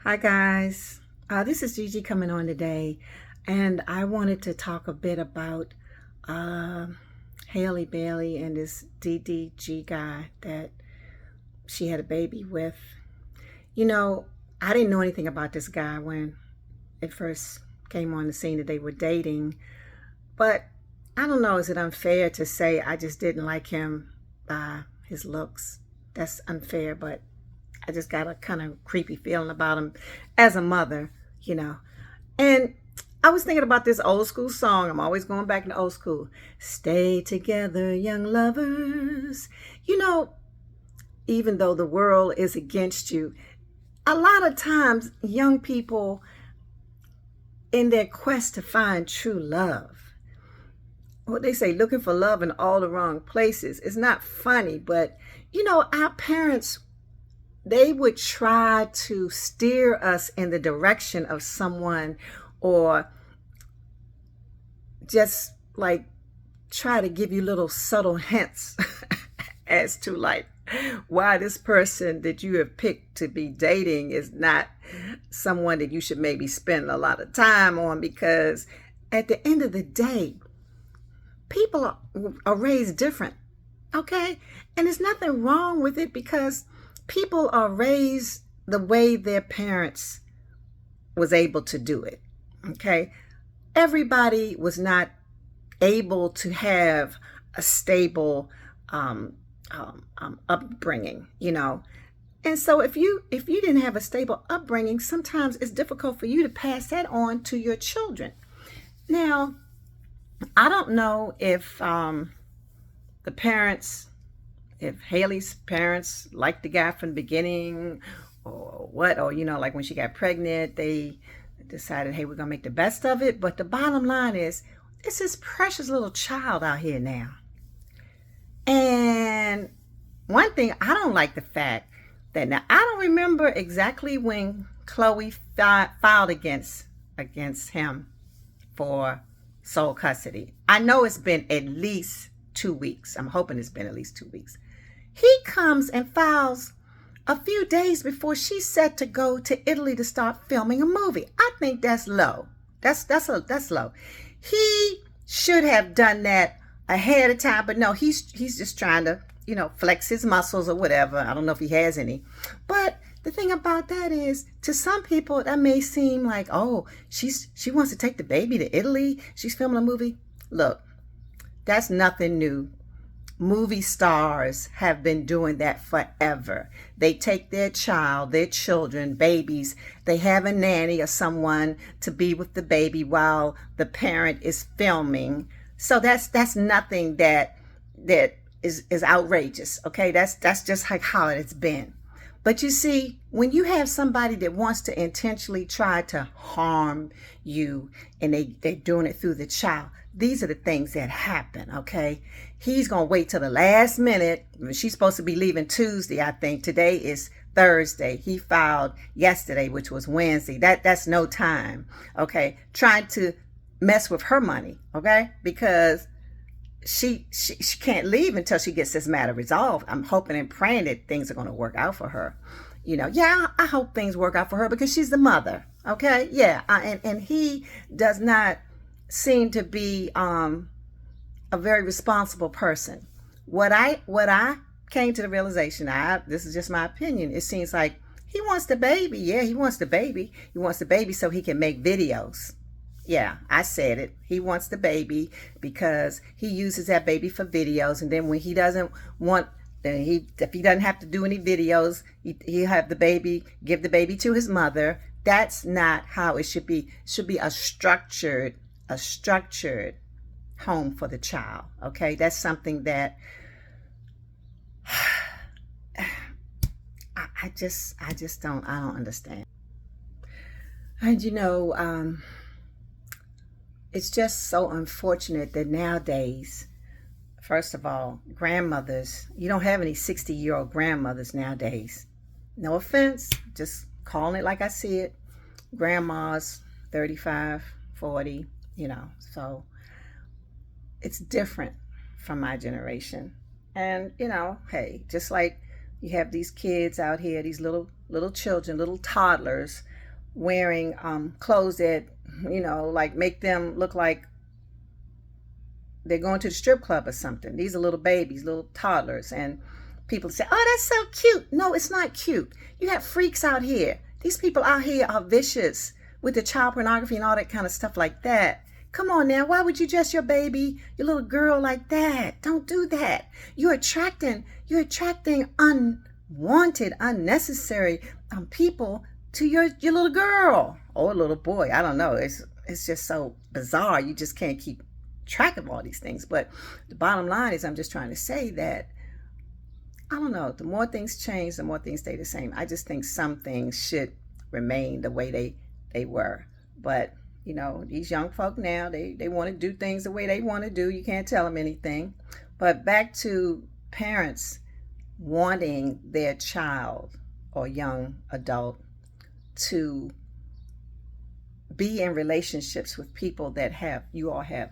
Hi guys, this is Gigi coming on today, and I wanted to talk a bit about uh, Halle Bailey and this DDG guy that she had a baby with. You know, I didn't know anything about this guy when it first came on the scene that they were dating, but I don't know, is it unfair to say I just didn't like him by his looks? That's unfair, but I just got a kind of creepy feeling about him as a mother. And I was thinking about this old school song. I'm always going back to old school. Stay together, young lovers. You know, even though the world is against you, a lot of times young people, in their quest to find true love, what they say, looking for love in all the wrong places. It's not funny, but our parents, they would try to steer us in the direction of someone, or just like try to give you little subtle hints as to like why this person that you have picked to be dating is not someone that you should maybe spend a lot of time on, because at the end of the day, people are raised different. Okay, and there's nothing wrong with it, because people are raised the way their parents was able to do it. Okay, everybody was not able to have a stable upbringing. And so if you didn't have a stable upbringing, sometimes it's difficult for you to pass that on to your children. Now, I don't know if the parents, if Haley's parents liked the guy from the beginning, or what, or like when she got pregnant, they decided, hey, we're gonna make the best of it. But the bottom line is, it's this precious little child out here now. And one thing, I don't like the fact that, now I don't remember exactly when Chloe filed against him for sole custody. I know it's been at least 2 weeks. I'm hoping it's been at least 2 weeks. He comes and files a few days before she's set to go to Italy to start filming a movie. I think that's low. That's low. He should have done that ahead of time, but no, he's just trying to, flex his muscles or whatever. I don't know if he has any. But the thing about that is, to some people that may seem like, oh, she wants to take the baby to Italy, she's filming a movie. Look, that's nothing new. Movie stars have been doing that forever. They take their children, babies, they have a nanny or someone to be with the baby while the parent is filming. So that's nothing that is outrageous. Okay, that's just like how it's been. But you see, when you have somebody that wants to intentionally try to harm you, and they're doing it through the child, these are the things that happen, okay? He's going to wait till the last minute. She's supposed to be leaving Tuesday, I think. Today is Thursday. He filed yesterday, which was Wednesday. That's no time, okay? Trying to mess with her money, okay? Because she can't leave until she gets this matter resolved. I'm hoping and praying that things are going to work out for her. Yeah, I hope things work out for her, because she's the mother, okay? Yeah, and he does not seem to be a very responsible person. What I came to the realization, this is just my opinion, it seems like he wants the baby. Yeah, he wants the baby. He wants the baby so he can make videos. Yeah, I said it. He wants the baby because he uses that baby for videos, and then when he doesn't want, if he doesn't have to do any videos, he'll have the baby, give the baby to his mother. That's not how it should be. It should be a structured home for the child. Okay, that's something that I don't understand. And it's just so unfortunate that nowadays, first of all, grandmothers, you don't have any 60-year-old grandmothers nowadays. No offense, just calling it like I see it. Grandmas, 35, 40, so it's different from my generation. And, hey, just like you have these kids out here, these little children, little toddlers wearing clothes that, like make them look like they're going to the strip club or something. These are little babies, little toddlers, and people say, oh, that's so cute. No, it's not cute. You have freaks out here. These people out here are vicious with the child pornography and all that kind of stuff like that. Come on now, why would you dress your baby, your little girl like that? Don't do that. You're attracting unwanted, unnecessary people to your little girl or little boy. I don't know. It's just so bizarre. You just can't keep track of all these things. But the bottom line is, I'm just trying to say that, I don't know, the more things change, the more things stay the same. I just think some things should remain the way they were. But these young folk now, they want to do things the way they want to do. You can't tell them anything. But back to parents wanting their child or young adult to be in relationships with people that you all have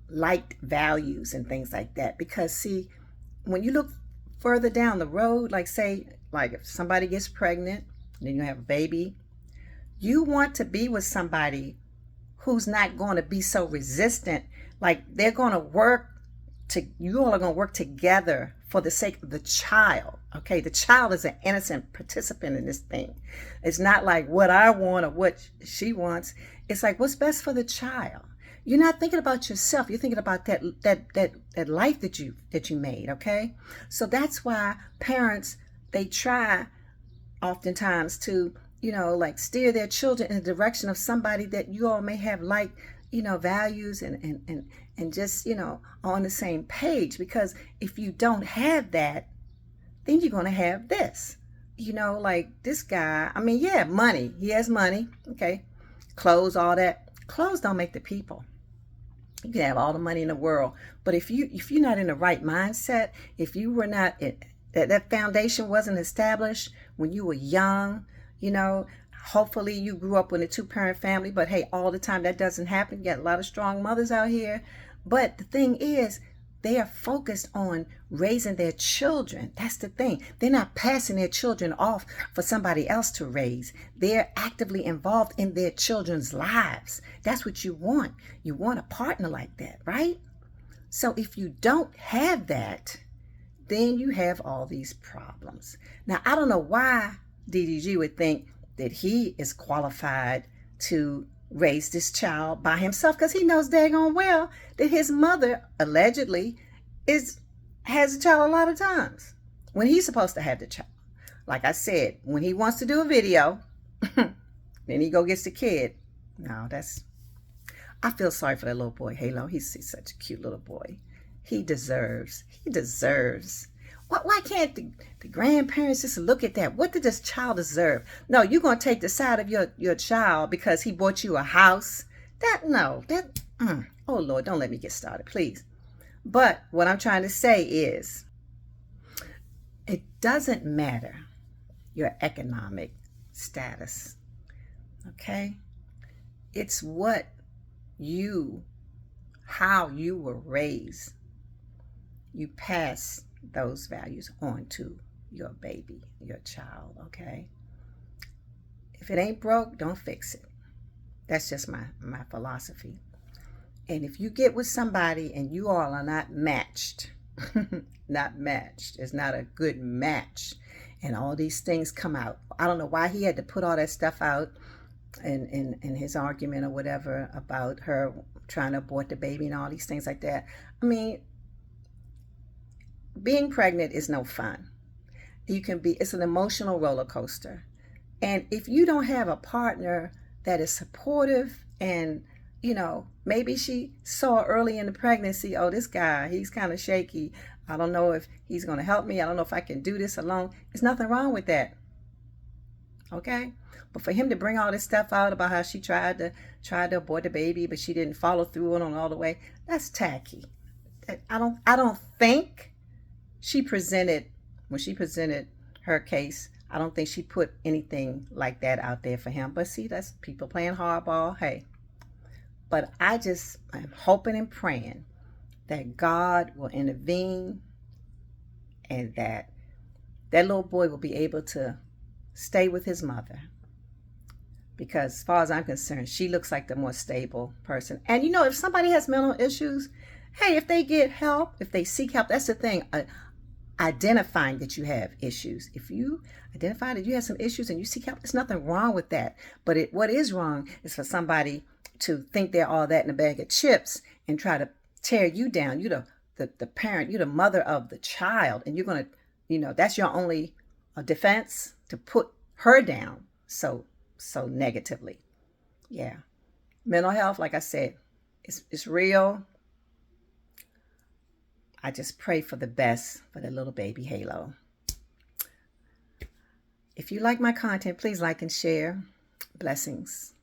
liked values and things like that. Because see, when you look further down the road, like if somebody gets pregnant and then you have a baby, you want to be with somebody who's not going to be so resistant. Like they're going to you all are going to work together for the sake of the child. Okay, the child is an innocent participant in this thing. It's not like what I want or what she wants. It's like what's best for the child. You're not thinking about yourself. You're thinking about that life that you made. Okay, so that's why parents, they try oftentimes to like steer their children in the direction of somebody that you all may have like values and just on the same page. Because if you don't have that, then you're going to have this. Like this guy, I mean, yeah, money. He has money. Okay, clothes, all that. Clothes don't make the people. You can have all the money in the world, but if you're not in the right mindset, if you were not that foundation wasn't established when you were young, hopefully you grew up in a 2-parent family, but hey, all the time that doesn't happen. You got a lot of strong mothers out here, but the thing is, they are focused on raising their children. That's the thing. They're not passing their children off for somebody else to raise. They're actively involved in their children's lives. That's what you want. You want a partner like that, right? So if you don't have that, then you have all these problems. Now, I don't know why DDG would think that he is qualified to raise this child by himself, because he knows daggone well that his mother allegedly has a child a lot of times when he's supposed to have the child. Like I said, when he wants to do a video, then he gets the kid. No, I feel sorry for that little boy, Halo. He's such a cute little boy. He deserves. Why can't the grandparents just look at that? What did this child deserve? No, you're going to take the side of your child because he bought you a house? Oh Lord, don't let me get started, please. But what I'm trying to say is, it doesn't matter your economic status, okay? It's how you were raised. You pass those values on to your baby, your child, okay? If it ain't broke, don't fix it. That's just my philosophy. And if you get with somebody and you all are not matched, it's not a good match, and all these things come out. I don't know why he had to put all that stuff out in his argument or whatever about her trying to abort the baby and all these things like that. I mean, being pregnant is no fun. It's an emotional roller coaster. And if you don't have a partner that is supportive, and maybe she saw early in the pregnancy, oh, this guy, he's kind of shaky. I don't know if he's going to help me. I don't know if I can do this alone. There's nothing wrong with that. Okay? But for him to bring all this stuff out about how she tried to abort the baby, but she didn't follow through on all the way, that's tacky. I don't think when she presented her case, I don't think she put anything like that out there for him. But see, that's people playing hardball. Hey. But I'm hoping and praying that God will intervene, and that little boy will be able to stay with his mother because as far as I'm concerned, she looks like the more stable person. And you know, if somebody has mental issues, hey, if they get help, if they seek help, that's the thing. Identifying that you have issues. If you identify that you have some issues and you seek help, there's nothing wrong with that. But what is wrong is for somebody to think they're all that in a bag of chips and try to tear you down. You're the parent, you're the mother of the child, and you're going to, you know, that's your only defense, to put her down so negatively. Yeah. Mental health, like I said, it's real. I just pray for the best for the little baby Halo. If you like my content, please like and share. Blessings.